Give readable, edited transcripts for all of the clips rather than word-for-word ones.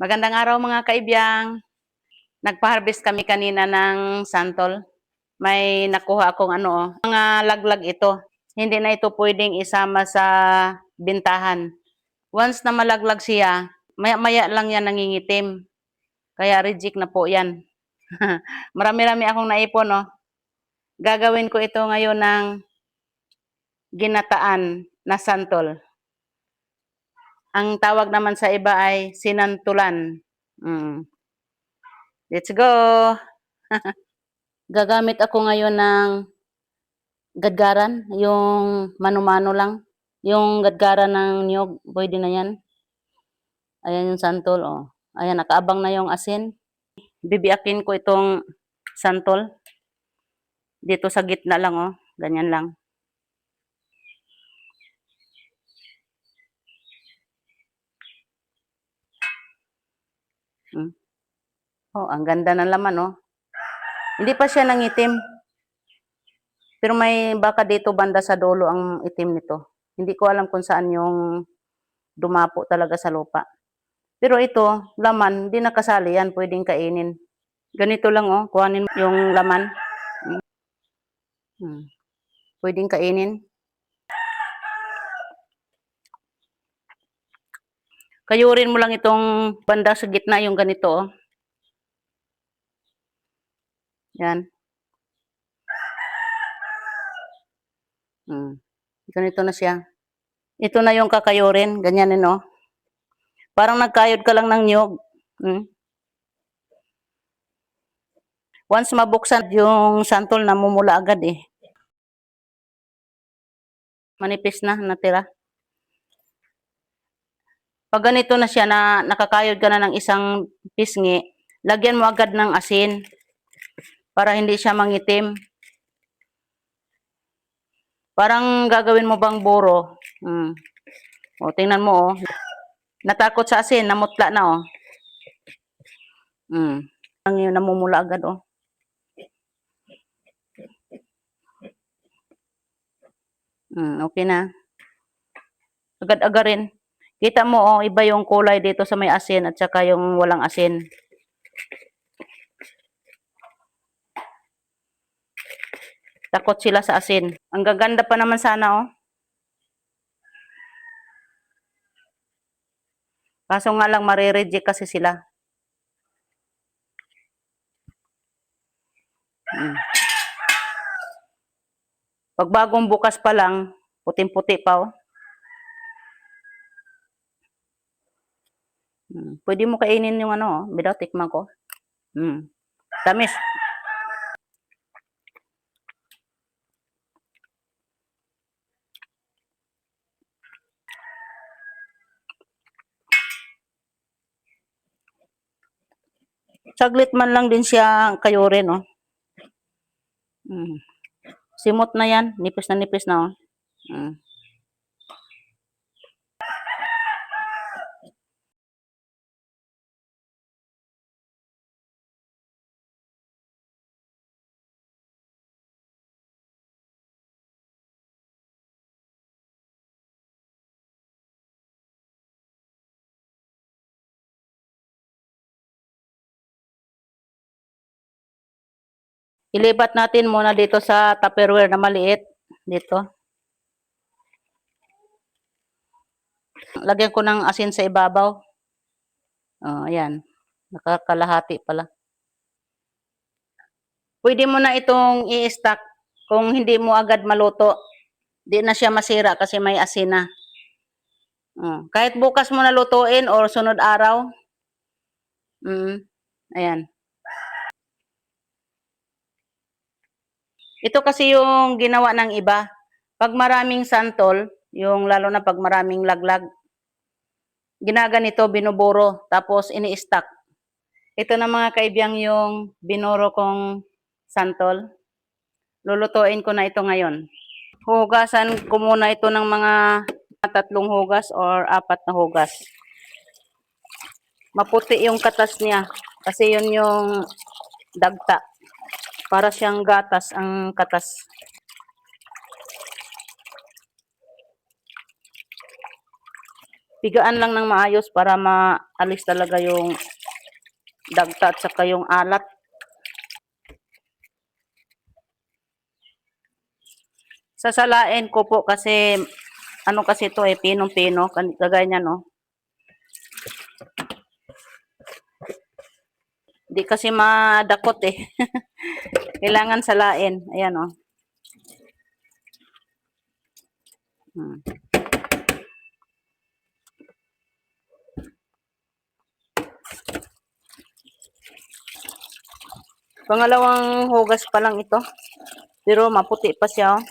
Magandang araw mga kaibiyang. Nagpa-harvest kami kanina ng santol. May nakuha akong mga laglag ito. Hindi na ito pwedeng isama sa bintahan. Once na malaglag siya, maya-maya lang yan nangingitim. Kaya reject na po yan. Marami-rami akong naipon, no? Gagawin ko ito ngayon ng ginataan na santol. Ang tawag naman sa iba ay sinantulan. Let's go! Gagamit ako ngayon ng gadgaran, yung mano-mano lang. Yung gadgaran ng niyog, pwede na yan. Ayan yung santol, oh. Ayan, nakaabang na yung asin. Bibiakin ko itong santol. Dito sa gitna lang, oh. Ganyan lang. Oh, ang ganda ng laman, oh. Hindi pa siya nangitim. Pero may baka dito banda sa dulo ang itim nito. Hindi ko alam kung saan yung dumapo talaga sa lupa. Pero ito, laman, hindi nakasali yan. Pwedeng kainin. Ganito lang, oh. Kuhanin mo yung laman. Pwedeng kainin. Kayurin mo lang itong banda sa gitna, yung ganito, oh. Yan. Ganito na siya. Ito na yung kakayurin. Ganyanin, oh. Parang nagkayod ka lang ng niyog. Once mabuksan yung santol, namumula agad, eh. Manipis na, natira. Pag ganito na siya, na nakakayod ka na ng isang pisngi, lagyan mo agad ng asin para hindi siya mangitim. Parang gagawin mo bang buro. O, tingnan mo, oh. Natakot sa asin, namutla na, oh. Ang yun, namumula agad, oh. Okay na. Agad-agarin. Kita mo, oh, iba yung kulay dito sa may asin at saka yung walang asin. Takot sila sa asin. Ang gaganda pa naman sana, oh. Kaso nga lang, marireject kasi sila. Pag bagong bukas pa lang, puting-puti pa, oh. Pwede mo kainin yung oh. Bidaw, tikman ko. Tamis. Saglit man lang din siya kayurin, oh. Simot na yan. Nipis na, oh. Ilipat natin muna dito sa Tupperware na maliit. Dito. Lagyan ko ng asin sa ibabaw. Oh, ayan. Nakakalahati pala. Pwede mo na itong i-stack kung hindi mo agad maluto. Di na siya masira kasi may asin na. Kahit bukas mo na lutuin or sunod araw. Ayan. Ito kasi yung ginawa ng iba. Pag maraming santol, yung lalo na pag maraming laglag, ginaganito, binuburo, tapos ini-stack. Ito na mga kaibiyang yung binuro kong santol. Lulutuin ko na ito ngayon. Hugasan ko muna ito ng mga 3 hugas or 4 na hugas. Maputi yung katas niya kasi yun yung dagta. Para siyang gatas ang katas. Pigaan lang ng maayos para maalis talaga yung dagta at saka yung alat. Sasalain ko po kasi ano kasi to pinong-pino, kagaya niyan, no? Di kasi madakot eh. Kailangan salain. Ayan, oh. Hmm. Pangalawang hugas pa lang ito. Pero maputi pa siya, oh.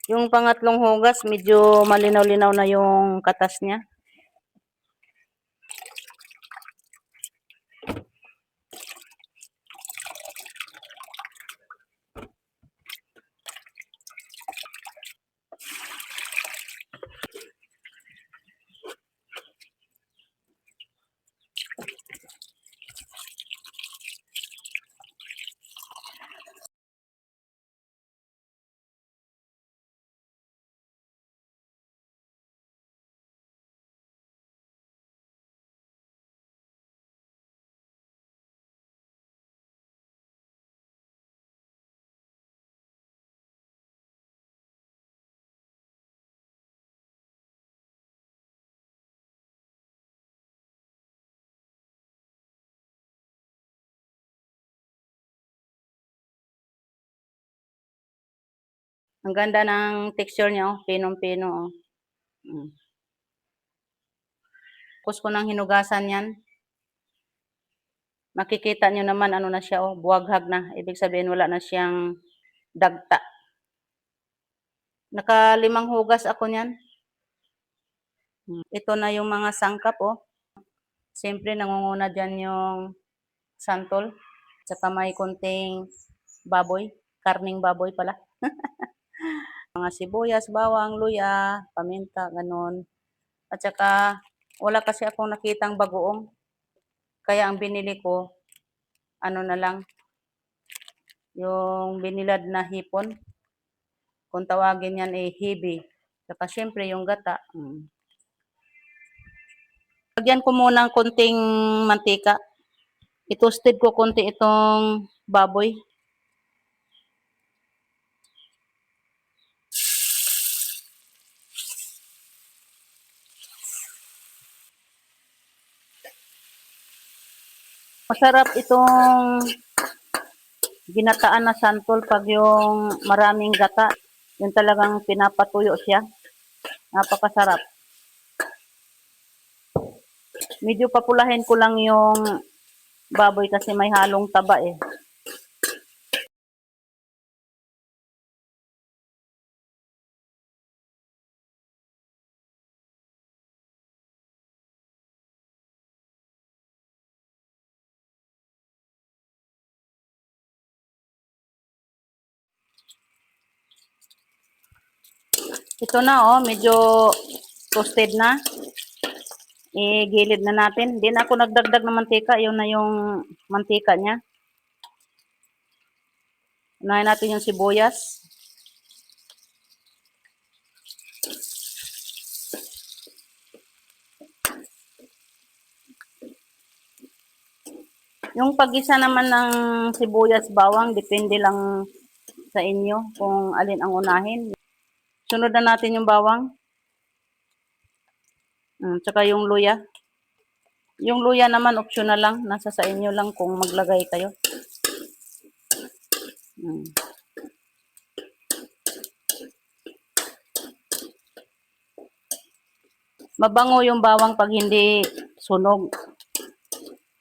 Yung pangatlong hugas, medyo malinaw-linaw na yung katas niya. Ang ganda ng texture niya, oh. Pinong-pino, oh. Mm. Tapos ko nang hinugasan yan. Makikita nyo naman ano na siya, oh. Buwaghag na. Ibig sabihin wala na siyang dagta. Nakalimang hugas ako niyan. Ito na yung mga sangkap, oh. Siyempre, nangunguna dyan yung santol. Tsaka may konting baboy. Karning baboy pala. Mga sibuyas, bawang, luya, paminta, ganun. At saka, wala kasi akong nakitang bagoong. Kaya ang binili ko, ano na lang, yung binilad na hipon. Kung tawagin yan hibi. Saka syempre yung gata. Lagyan ko muna ng konting mantika. I-toasted ko konti itong baboy. Masarap itong ginataan na santol pag yung maraming gata. Yung talagang pinapatuyo siya. Napakasarap. Medyo papulahin ko lang yung baboy kasi may halong taba eh. Ito na oh, medyo toasted na. I-gilid na natin. Hindi na ako nagdagdag ng mantika. Yun na yung mantika niya. Unahin natin yung sibuyas. Yung pag-isa naman ng sibuyas bawang, depende lang sa inyo kung alin ang unahin. Sunod na natin yung bawang. Tsaka yung luya. Yung luya naman optional lang. Nasa sa inyo lang kung maglagay kayo. Mabango yung bawang pag hindi sunog.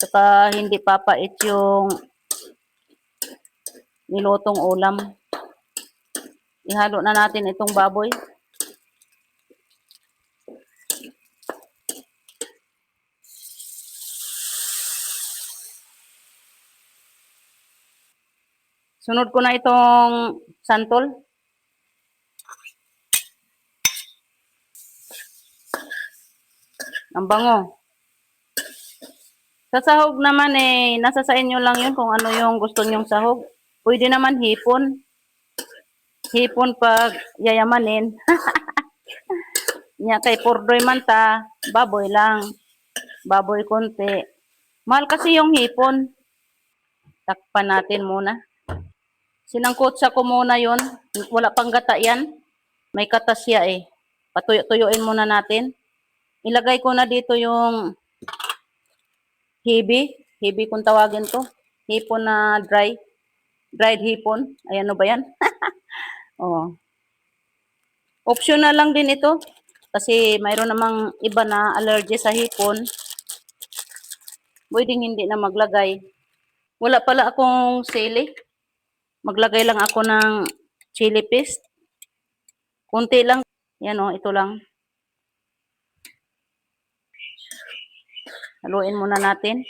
Tsaka hindi papait yung nilutong ulam. Ihalo na natin itong baboy. Sunod ko na itong santol. Ang bango. Sa sahog naman nasa sa inyo lang yun kung ano yung gusto nyong sahog. Pwede naman hipon. Hipon pag yayamanin. Nya kay purdoy man ta, baboy lang. Baboy konti. Mahal kasi yung hipon. Takpan natin muna. Sinangkotsa ko muna yun. Wala pang gata yan. May katas siya Patuyo-tuyuin muna natin. Ilagay ko na dito yung hibi. Hibi kung tawagin to. Hipon na dry. Dried hipon. Ayan, ano ba yan? Oh. Optional lang din ito. Kasi mayroon namang iba na allergy sa hipon. Pwedeng hindi na maglagay. Wala pala akong sili. Maglagay lang ako ng chili paste. Kunti lang. Yan ito lang. Haluin muna natin.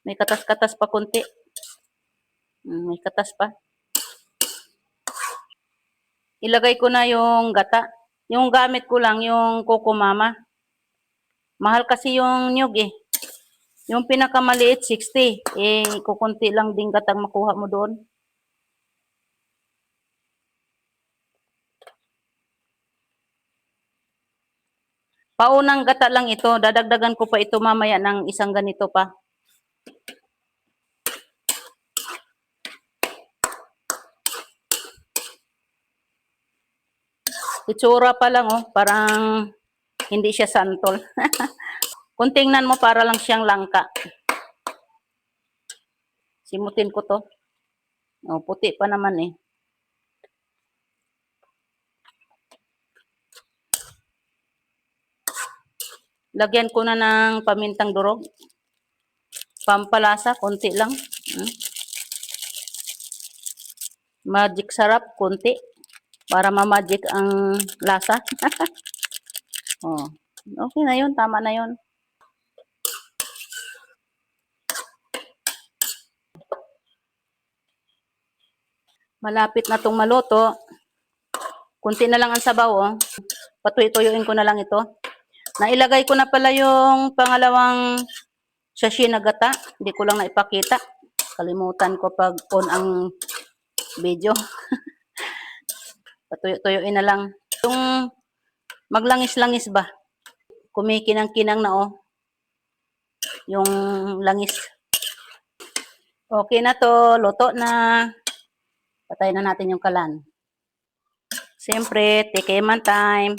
May katas-katas pa kunti. May katas pa. Ilagay ko na yung gata. Yung gamit ko lang yung Coco Mama. Mahal kasi yung nyug Yung pinakamaliit 60. Kukunti lang din gatang makuha mo doon. Paunang gata lang ito. Dadagdagan ko pa ito mamaya ng isang ganito pa. Itsura pa lang parang hindi siya santol. Kung tingnan mo para lang siyang langka. Simutin ko to. Puti pa naman Lagyan ko na ng pamintang durog. Pampalasa, konti lang. Magic sarap, konti. Para ma-magic ang lasa. Okay na yun, tama na yun. Malapit na itong maluto. Kunti na lang ang sabaw Patuyo-tuyuin ko na lang ito. Nailagay ko na pala yung pangalawang sachet na gata. Hindi ko lang naipakita. Kalimutan ko pag on ang video. Patuyo-tuyuin na lang. Yung maglangis-langis ba? Kumikinang-kinang na yung langis. Okay na to. Luto na. Patayin na natin yung kalan. Siyempre, tikiman time.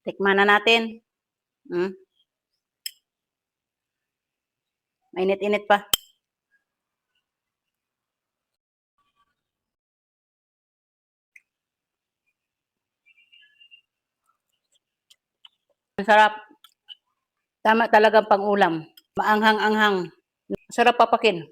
Tikman na natin. Mainit-init pa. Ang sarap. Tama talagang pang-ulam. Maanghang-anghang. Sarap papakin.